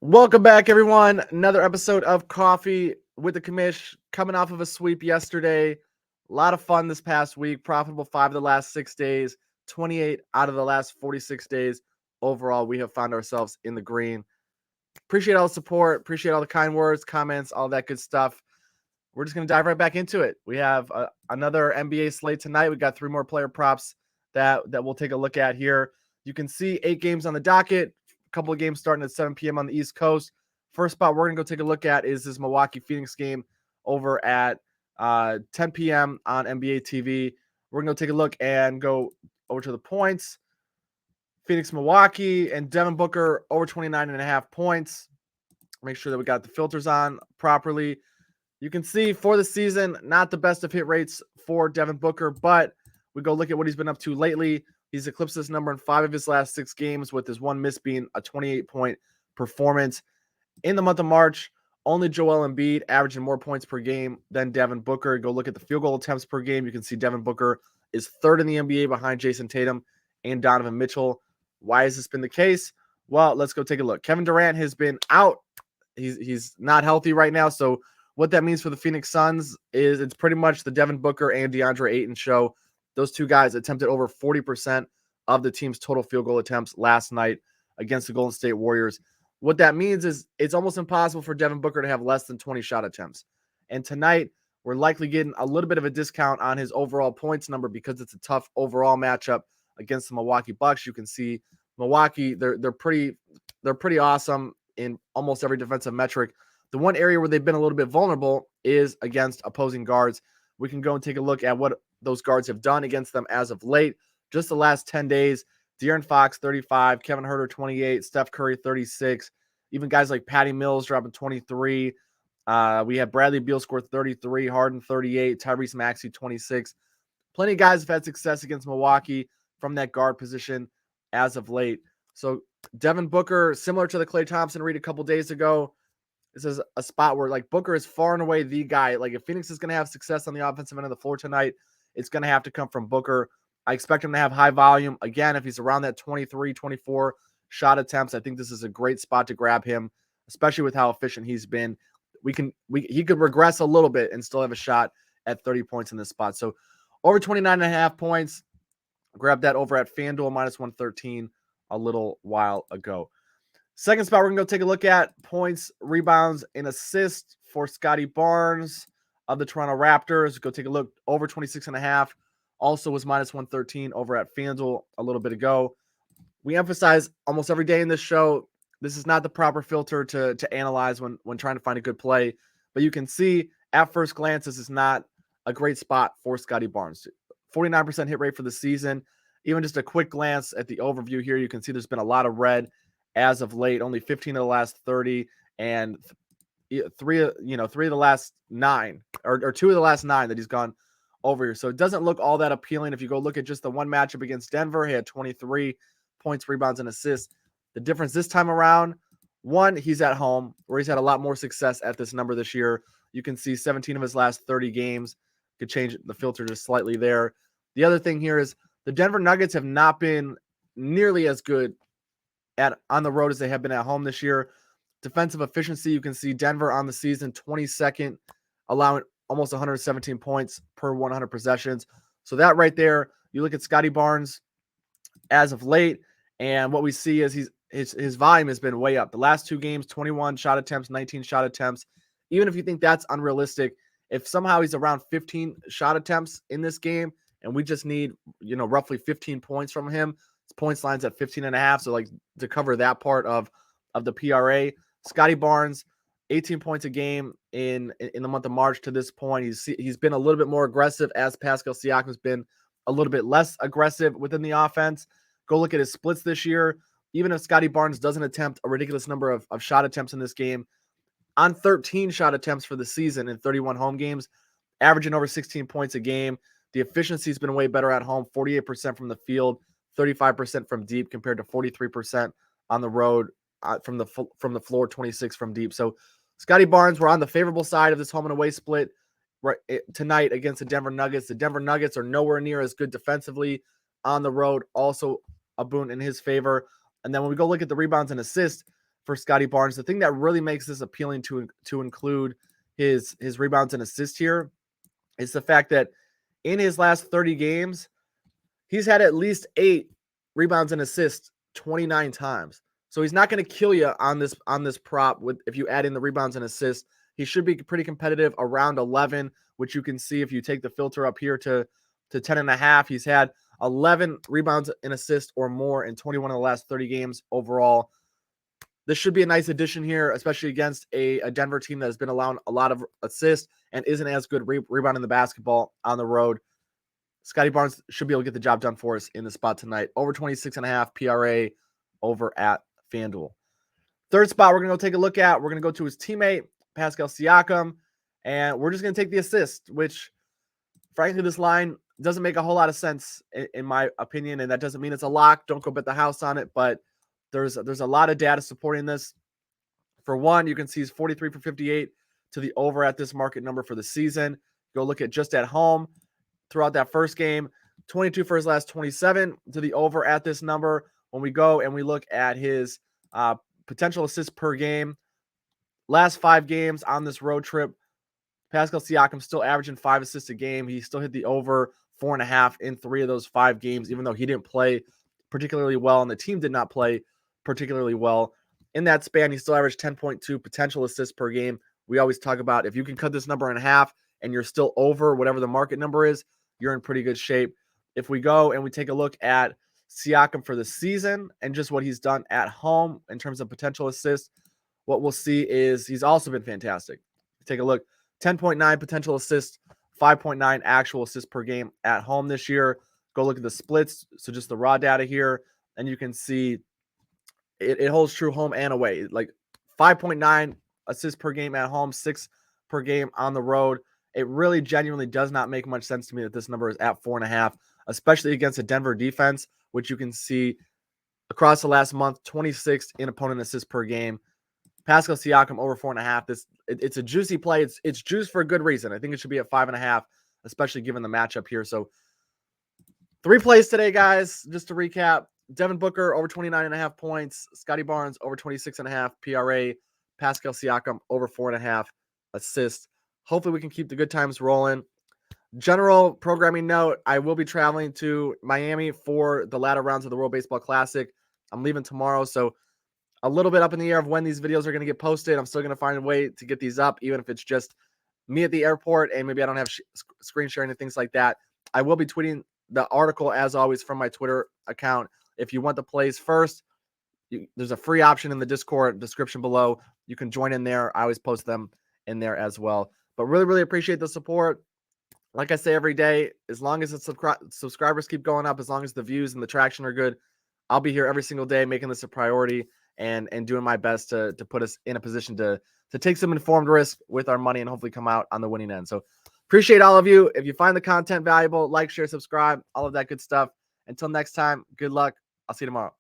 Welcome back, everyone. Another episode of Coffee with the Commish, coming off of a sweep yesterday. A lot of fun this past week. Profitable 5 of the last 6 days, 28 out of the last 46 days. Overall, we have found ourselves in the green. Appreciate all the support. Appreciate all the kind words, comments, all that good stuff. We're just going to dive right back into it. We have another NBA slate tonight. We got 3 more player props that we'll take a look at here. You can see 8 games on the docket. A couple of games starting at 7 p.m. on the East Coast. First spot we're going to go take a look at is this Milwaukee Phoenix game over at 10 p.m. on NBA TV. We're going to take a look and go over to the points. Phoenix, Milwaukee, and Devin Booker over 29.5 points. Make sure that we got the filters on properly. You can see for the season, not the best of hit rates for Devin Booker, but we go look at what he's been up to lately. He's eclipsed this number in 5 of his last 6 games, with his one miss being a 28-point performance. In the month of March, only Joel Embiid averaging more points per game than Devin Booker. Go look at the field goal attempts per game. You can see Devin Booker is 3rd in the NBA behind Jason Tatum and Donovan Mitchell. Why has this been the case? Well, let's go take a look. Kevin Durant has been out. He's not healthy right now, so what that means for the Phoenix Suns is it's pretty much the Devin Booker and DeAndre Ayton show. Those two guys attempted over 40% of the team's total field goal attempts last night against the Golden State Warriors. What that means is it's almost impossible for Devin Booker to have less than 20 shot attempts. And tonight, we're likely getting a little bit of a discount on his overall points number because it's a tough overall matchup against the Milwaukee Bucks. You can see Milwaukee, they're pretty awesome in almost every defensive metric. The one area where they've been a little bit vulnerable is against opposing guards. We can go and take a look at what those guards have done against them as of late. Just the last 10 days, De'Aaron Fox, 35, Kevin Huerter, 28, Steph Curry, 36, even guys like Patty Mills dropping 23. We have Bradley Beal score 33, Harden, 38, Tyrese Maxey, 26. Plenty of guys have had success against Milwaukee from that guard position as of late. So Devin Booker, similar to the Klay Thompson read a couple days ago, this is a spot where like Booker is far and away the guy. Like if Phoenix is going to have success on the offensive end of the floor tonight, it's going to have to come from Booker. I expect him to have high volume. Again, if he's around that 23, 24 shot attempts, I think this is a great spot to grab him, especially with how efficient he's been. He could regress a little bit and still have a shot at 30 points in this spot. So over 29.5 points, grab that over at FanDuel minus 113 a little while ago. Second spot, we're going to go take a look at points, rebounds, and assists for Scottie Barnes of the Toronto Raptors. Go take a look. Over 26.5. Also was minus 113 over at FanDuel a little bit ago. We emphasize almost every day in this show, this is not the proper filter to analyze when trying to find a good play. But you can see at first glance, this is not a great spot for Scottie Barnes. 49% hit rate for the season. Even just a quick glance at the overview here, you can see there's been a lot of red as of late. Only 15 of the last 30, and three of the last 9, or 2 of the last 9 that he's gone over here. So it doesn't look all that appealing. If you go look at just the one matchup against Denver, he had 23 points, rebounds, and assists. The difference this time around, one, he's at home, where he's had a lot more success at this number this year. You can see 17 of his last 30 games. Could change the filter just slightly there. The other thing here is the Denver Nuggets have not been nearly as good on the road as they have been at home this year. Defensive efficiency, you can see Denver on the season 22nd, allowing almost 117 points per 100 possessions. So that right there, you look at Scottie Barnes as of late, and what we see is his volume has been way up. The last 2 games, 21 shot attempts, 19 shot attempts. Even if you think that's unrealistic, if somehow he's around 15 shot attempts in this game, and we just need, roughly 15 points from him, his points line's at 15.5. So like to cover that part of the PRA, Scottie Barnes, 18 points a game in the month of March to this point. He's been a little bit more aggressive, as Pascal Siakam has been a little bit less aggressive within the offense. Go look at his splits this year. Even if Scottie Barnes doesn't attempt a ridiculous number of shot attempts in this game, on 13 shot attempts for the season in 31 home games, averaging over 16 points a game. The efficiency has been way better at home, 48% from the field, 35% from deep compared to 43% on the road, from the floor, 26 from deep. So Scottie Barnes, we're on the favorable side of this home and away split right tonight against the Denver Nuggets. The Denver Nuggets are nowhere near as good defensively on the road, also a boon in his favor. And then when we go look at the rebounds and assists, for Scottie Barnes. The thing that really makes this appealing to include his rebounds and assists here is the fact that in his last 30 games, he's had at least 8 rebounds and assists 29 times. So he's not going to kill you on this prop with if you add in the rebounds and assists. He should be pretty competitive around 11, which you can see if you take the filter up here to 10.5. He's had 11 rebounds and assists or more in 21 of the last 30 games overall. This should be a nice addition here, especially against a Denver team that has been allowing a lot of assists and isn't as good rebounding the basketball on the road. Scottie Barnes should be able to get the job done for us in the spot tonight. Over 26.5 PRA over at FanDuel. Third spot we're going to go take a look at. We're going to go to his teammate, Pascal Siakam, and we're just going to take the assist, which, frankly, this line doesn't make a whole lot of sense in my opinion, and that doesn't mean it's a lock. Don't go bet the house on it, but there's a lot of data supporting this. For one, you can see he's 43 for 58 to the over at this market number for the season. Go look at just at home throughout that first game, 22 for his last 27 to the over at this number. When we go and we look at his potential assists per game, last 5 games on this road trip, Pascal Siakam still averaging 5 assists a game. He still hit the over 4.5 in 3 of those 5 games, even though he didn't play particularly well and the team did not play particularly well. In that span, he still averaged 10.2 potential assists per game. We always talk about if you can cut this number in half and you're still over whatever the market number is, you're in pretty good shape. If we go and we take a look at Siakam for the season and just what he's done at home in terms of potential assists, what we'll see is he's also been fantastic. Take a look, 10.9 potential assists, 5.9 actual assists per game at home this year. Go look at the splits, so just the raw data here, and you can see it holds true home and away. Like 5.9 assists per game at home, 6 per game on the road. It really genuinely does not make much sense to me that this number is at 4.5, especially against a Denver defense, which you can see across the last month, 26th in opponent assists per game. Pascal Siakam over 4.5. It's a juicy play. It's juice for a good reason. I think it should be at 5.5, especially given the matchup here. So 3 plays today, guys. Just to recap: Devin Booker over 29.5 points, Scottie Barnes over 26.5 PRA, Pascal Siakam over 4.5 assists. Hopefully we can keep the good times rolling. General programming note: I will be traveling to Miami for the latter rounds of the World Baseball Classic. I'm leaving tomorrow, so a little bit up in the air of when these videos are going to get posted. I'm still going to find a way to get these up, even if it's just me at the airport and maybe I don't have screen sharing and things like that. I will be tweeting the article, as always, from my Twitter account. If you want the plays first, there's a free option in the Discord description below. You can join in there. I always post them in there as well. But really, really appreciate the support. Like I say every day, as long as the subscribers keep going up, as long as the views and the traction are good, I'll be here every single day making this a priority and doing my best to put us in a position to take some informed risk with our money and hopefully come out on the winning end. So appreciate all of you. If you find the content valuable, like, share, subscribe, all of that good stuff. Until next time, good luck. I'll see you tomorrow.